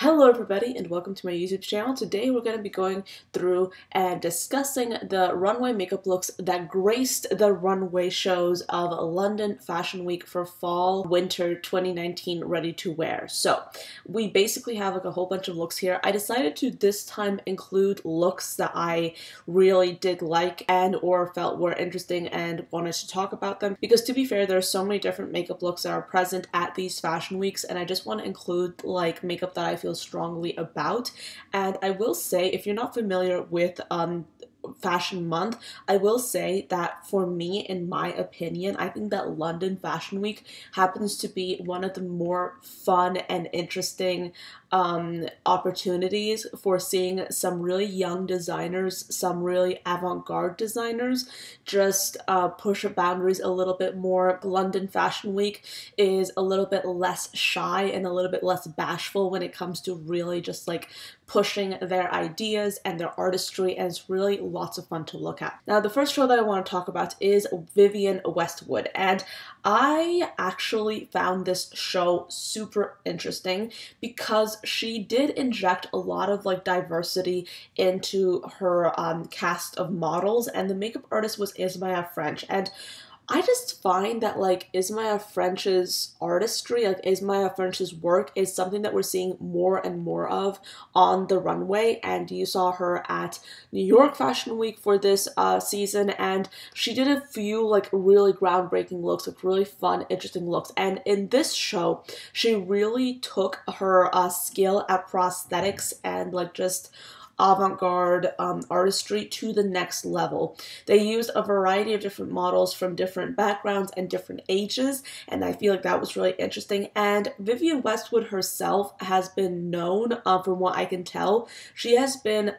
Hello everybody and welcome to my YouTube channel. Today we're going to be going through and discussing the runway makeup looks that graced the runway shows of London Fashion Week for Fall Winter 2019 ready to wear. So we basically have like a whole bunch of looks here. I decided to this time include looks that I really did like and or felt were interesting and wanted to talk about them, because to be fair, there are so many different makeup looks that are present at these fashion weeks, and I just want to include like makeup that I feel strongly about. And I will say, if you're not familiar with Fashion Month, I will say that for me, in my opinion, I think that London Fashion Week happens to be one of the more fun and interesting opportunities for seeing some really young designers, some really avant-garde designers just push boundaries a little bit more. London Fashion Week is a little bit less shy and a little bit less bashful when it comes to really just like pushing their ideas and their artistry, and it's really lots of fun to look at. Now, the first show that I want to talk about is Vivienne Westwood, and I actually found this show super interesting because she did inject a lot of like diversity into her cast of models, and the makeup artist was Ismaya Ffrench. And I just find that like Ismaya Ffrench's artistry, like Ismaya Ffrench's work, is something that we're seeing more and more of on the runway. And you saw her at New York Fashion Week for this season, and she did a few like really groundbreaking looks, like really fun, interesting looks. And in this show, she really took her skill at prosthetics and like just avant-garde artistry to the next level. They used a variety of different models from different backgrounds and different ages, and I feel like that was really interesting. And Vivienne Westwood herself has been known, from what I can tell, she has been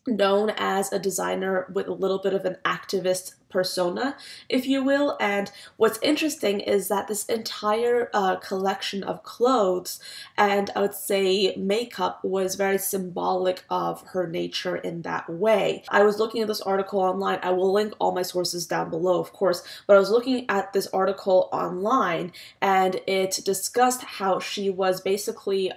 known as a designer with a little bit of an activist persona, if you will. And what's interesting is that this entire collection of clothes and I would say makeup was very symbolic of her nature in that way. I was looking at this article online. I will link all my sources down below, of course, but I was looking at this article online, and it discussed how she was basically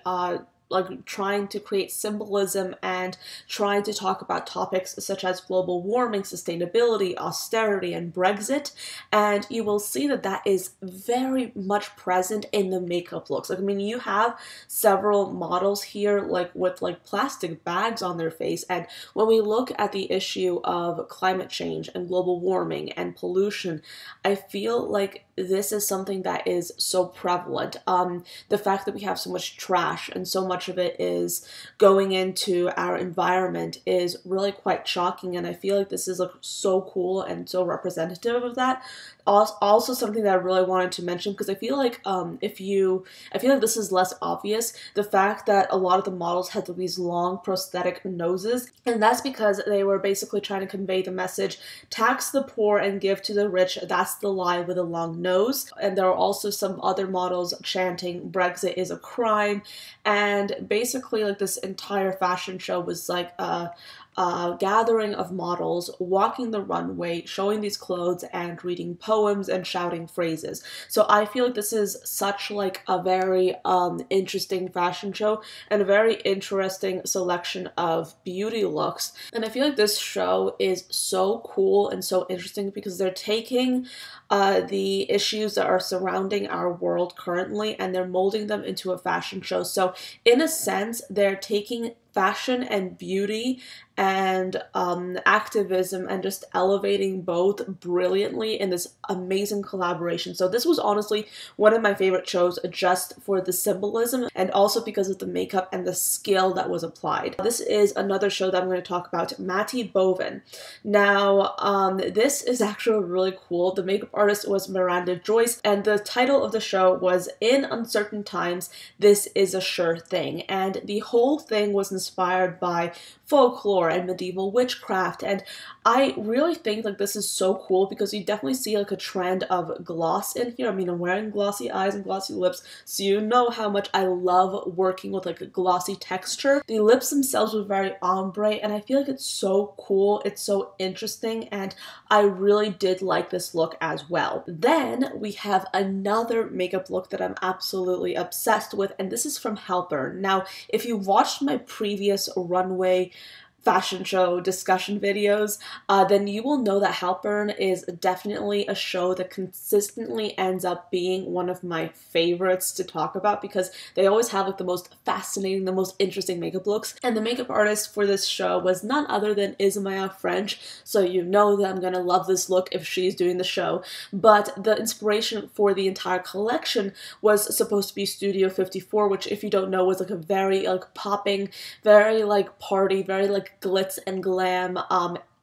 like trying to create symbolism and trying to talk about topics such as global warming, sustainability, austerity, and Brexit. And you will see that that is very much present in the makeup looks. Like, I mean, you have several models here like with like plastic bags on their face. And when we look at the issue of climate change and global warming and pollution, I feel like this is something that is so prevalent. The fact that we have so much trash and so much of it is going into our environment is really quite shocking, and I feel like this is like so cool and so representative of that. Also something that I really wanted to mention, because I feel like I feel like this is less obvious, the fact that a lot of the models had these long prosthetic noses, and that's because they were basically trying to convey the message, tax the poor and give to the rich, that's the lie with a long nose. And there are also some other models chanting Brexit is a crime, and basically like this entire fashion show was like a gathering of models walking the runway, showing these clothes and reading poems and shouting phrases. So I feel like this is such like a very interesting fashion show and a very interesting selection of beauty looks. And I feel like this show is so cool and so interesting because they're taking the issues that are surrounding our world currently and they're molding them into a fashion show. So in a sense, they're taking fashion and beauty and activism and just elevating both brilliantly in this amazing collaboration. So this was honestly one of my favorite shows just for the symbolism and also because of the makeup and the skill that was applied. This is another show that I'm going to talk about, Matty Bovin. Now, this is actually really cool. The makeup artist was Miranda Joyce, and the title of the show was In Uncertain Times, This is a Sure Thing. And the whole thing was inspired by folklore folklore and medieval witchcraft, and I really think like this is so cool because you definitely see like a trend of gloss in here. I mean, I'm wearing glossy eyes and glossy lips, so you know how much I love working with like a glossy texture. The lips themselves were very ombre, and I feel like it's so cool, it's so interesting, and I really did like this look as well. Then we have another makeup look that I'm absolutely obsessed with, and this is from Halpern. Now, if you watched my previous runway fashion show discussion videos, then you will know that Halpern is definitely a show that consistently ends up being one of my favorites to talk about because they always have like the most fascinating, the most interesting makeup looks. And the makeup artist for this show was none other than Ismaya Ffrench, so you know that I'm gonna love this look if she's doing the show. But the inspiration for the entire collection was supposed to be Studio 54, which if you don't know was like a very like popping, very like party, very like glitz and glam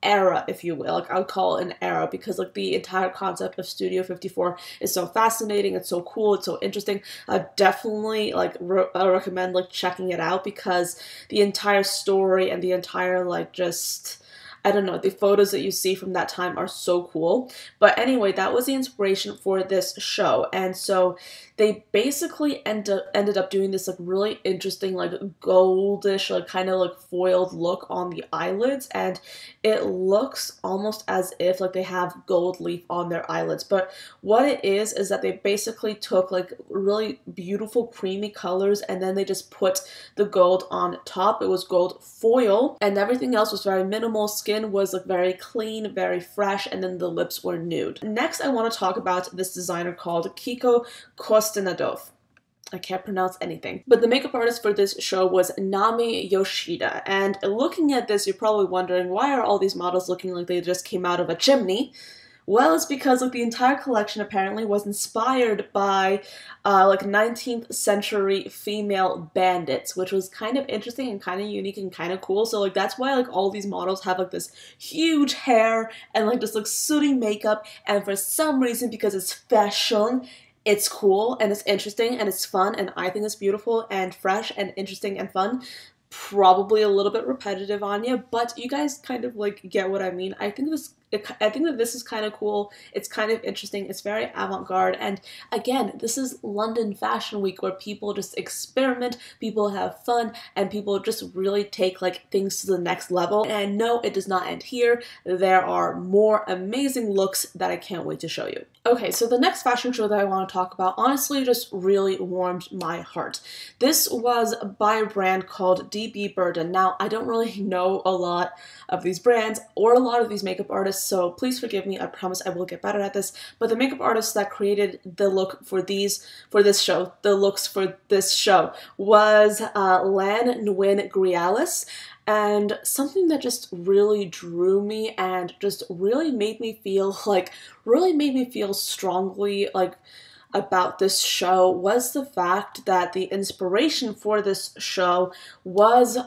era, if you will. Like I would call it an era because like the entire concept of Studio 54 is so fascinating, it's so cool, it's so interesting. I definitely like recommend like checking it out because the entire story and the entire like just I don't know, the photos that you see from that time are so cool. But anyway, that was the inspiration for this show. And so they basically ended up doing this like really interesting like goldish like kind of like foiled look on the eyelids, and it looks almost as if like they have gold leaf on their eyelids. But what it is that they basically took like really beautiful creamy colors and then they just put the gold on top. It was gold foil and everything else was very minimal. Skin was like very clean, very fresh, and then the lips were nude. Next, I want to talk about this designer called Kiko Kostanadov. I can't pronounce anything. But the makeup artist for this show was Nami Yoshida. And looking at this, you're probably wondering, why are all these models looking like they just came out of a chimney? Well, it's because like the entire collection apparently was inspired by like 19th century female bandits, which was kind of interesting and kind of unique and kind of cool. So like that's why like all these models have like this huge hair and like just like sooty makeup, and for some reason, because it's fashion, it's cool and it's interesting and it's fun, and I think it's beautiful and fresh and interesting and fun. Probably a little bit repetitive, Anya, but you guys kind of like get what I mean. I think that this is kind of cool. It's kind of interesting. It's very avant-garde. And again, this is London Fashion Week where people just experiment, people have fun, and people just really take like things to the next level. And no, it does not end here. There are more amazing looks that I can't wait to show you. Okay, so the next fashion show that I want to talk about honestly just really warmed my heart. This was by a brand called DB Burden. Now, I don't really know a lot of these brands or a lot of these makeup artists, so please forgive me. I promise I will get better at this. But the makeup artist that created the look for this show was Lan Nguyen-Grealis. And something that just really drew me and just really made me feel strongly like about this show was the fact that the inspiration for this show was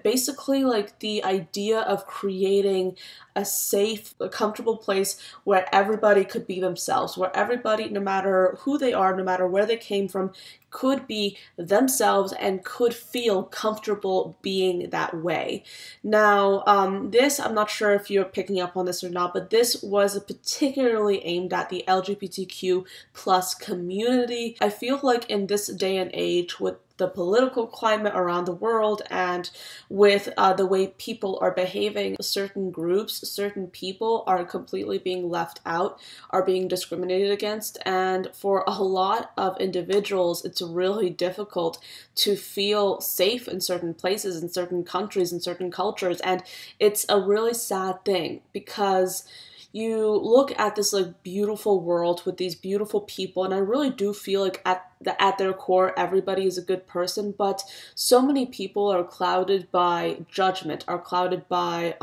basically like the idea of creating a safe, comfortable place where everybody could be themselves, where everybody, no matter who they are, no matter where they came from, could be themselves and could feel comfortable being that way. Now, this, I'm not sure if you're picking up on this or not, but this was particularly aimed at the LGBTQ plus community. I feel like in this day and age, with the political climate around the world and with the way people are behaving, certain groups, certain people are completely being left out, are being discriminated against, and for a lot of individuals, it's really difficult to feel safe in certain places, in certain countries, in certain cultures, and it's a really sad thing because you look at this like beautiful world with these beautiful people, and I really do feel like at their core everybody is a good person, but so many people are clouded by judgment, are clouded by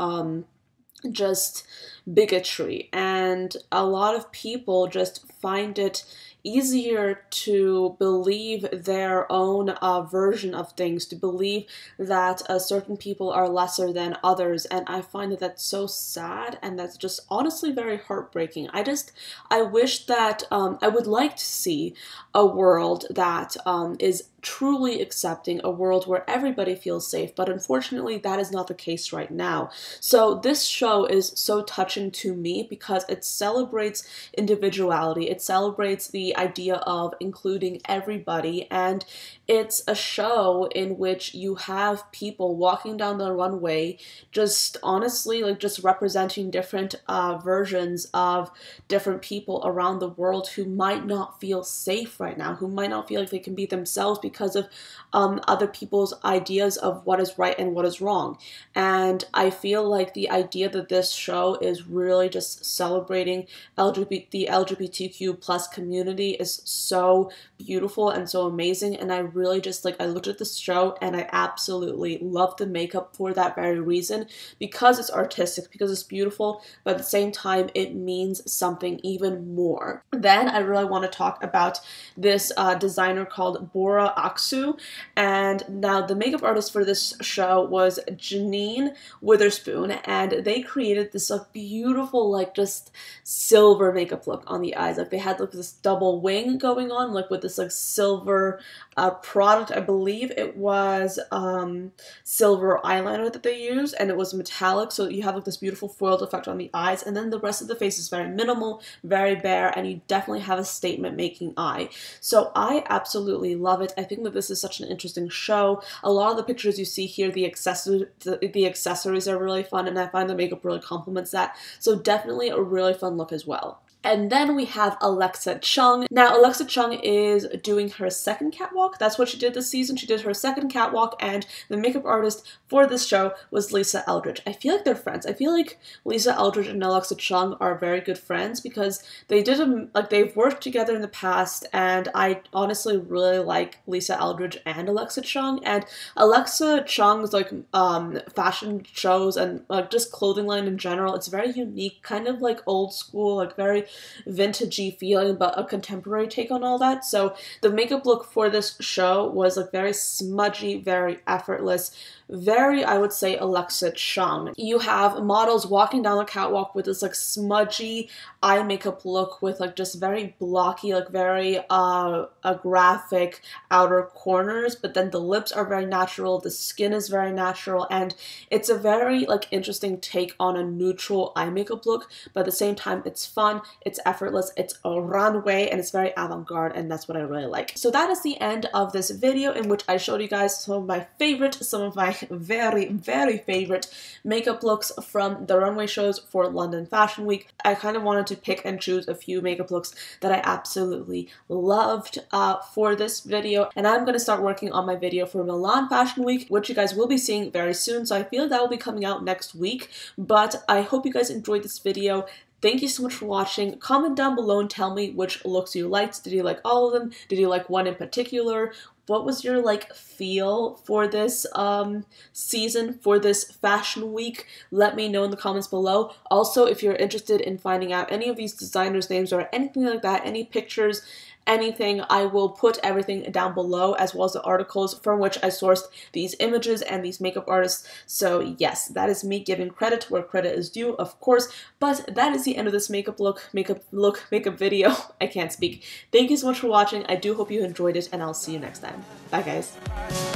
just bigotry, and a lot of people just find it easier to believe their own version of things, to believe that certain people are lesser than others, and I find that that's so sad, and that's just honestly very heartbreaking. I wish that I would like to see a world that is truly accepting, a world where everybody feels safe, but unfortunately that is not the case right now. So this show is so touching to me because it celebrates individuality, it celebrates the idea of including everybody, and it's a show in which you have people walking down the runway just honestly like just representing different versions of different people around the world who might not feel safe right now, who might not feel like they can be themselves because of other people's ideas of what is right and what is wrong. And I feel like the idea that this show is really just celebrating the LGBTQ plus community is so beautiful and so amazing. And I really just like, I looked at this show and I absolutely love the makeup for that very reason, because it's artistic, because it's beautiful, but at the same time it means something even more. Then I really want to talk about this designer called Bora Aksu, and now the makeup artist for this show was Janine Witherspoon, and they created this like beautiful like just silver makeup look on the eyes. Like they had like this double wing going on like with this like silver product. I believe it was silver eyeliner that they used, and it was metallic, so you have like this beautiful foiled effect on the eyes, and then the rest of the face is very minimal, very bare, and you definitely have a statement making eye. So I absolutely love it. I think that this is such an interesting show. A lot of the pictures you see here, the accessories are really fun, and I find the makeup really complements that. So definitely a really fun look as well. And then we have Alexa Chung. Now, Alexa Chung is doing her second catwalk. That's what she did this season. She did her second catwalk, and the makeup artist for this show was Lisa Eldridge. I feel like they're friends. I feel like Lisa Eldridge and Alexa Chung are very good friends because they they've worked together in the past, and I honestly really like Lisa Eldridge and Alexa Chung. And Alexa Chung's like fashion shows and like just clothing line in general, it's very unique, kind of like old school, like very vintagey feeling, but a contemporary take on all that. So the makeup look for this show was like very smudgy, very effortless, very, I would say, Alexa Chung. You have models walking down the catwalk with this like smudgy eye makeup look with like just very blocky, like very graphic outer corners, but then the lips are very natural, the skin is very natural, and it's a very like interesting take on a neutral eye makeup look, but at the same time it's fun, it's effortless, it's a runway, and it's very avant-garde, and that's what I really like. So that is the end of this video in which I showed you guys some of my very, very favorite makeup looks from the runway shows for London Fashion Week. I kind of wanted to pick and choose a few makeup looks that I absolutely loved for this video, and I'm going to start working on my video for Milan Fashion Week, which you guys will be seeing very soon, so I feel that will be coming out next week. But I hope you guys enjoyed this video. Thank you so much for watching. Comment down below and tell me which looks you liked. Did you like all of them? Did you like one in particular? What was your like feel for this season, for this fashion week? Let me know in the comments below. Also, if you're interested in finding out any of these designers' names or anything like that, any pictures, anything, I will put everything down below, as well as the articles from which I sourced these images and these makeup artists. So yes, that is me giving credit where credit is due, of course. But that is the end of this makeup video. I can't speak. Thank you so much for watching. I do hope you enjoyed it, and I'll see you next time. Bye, guys.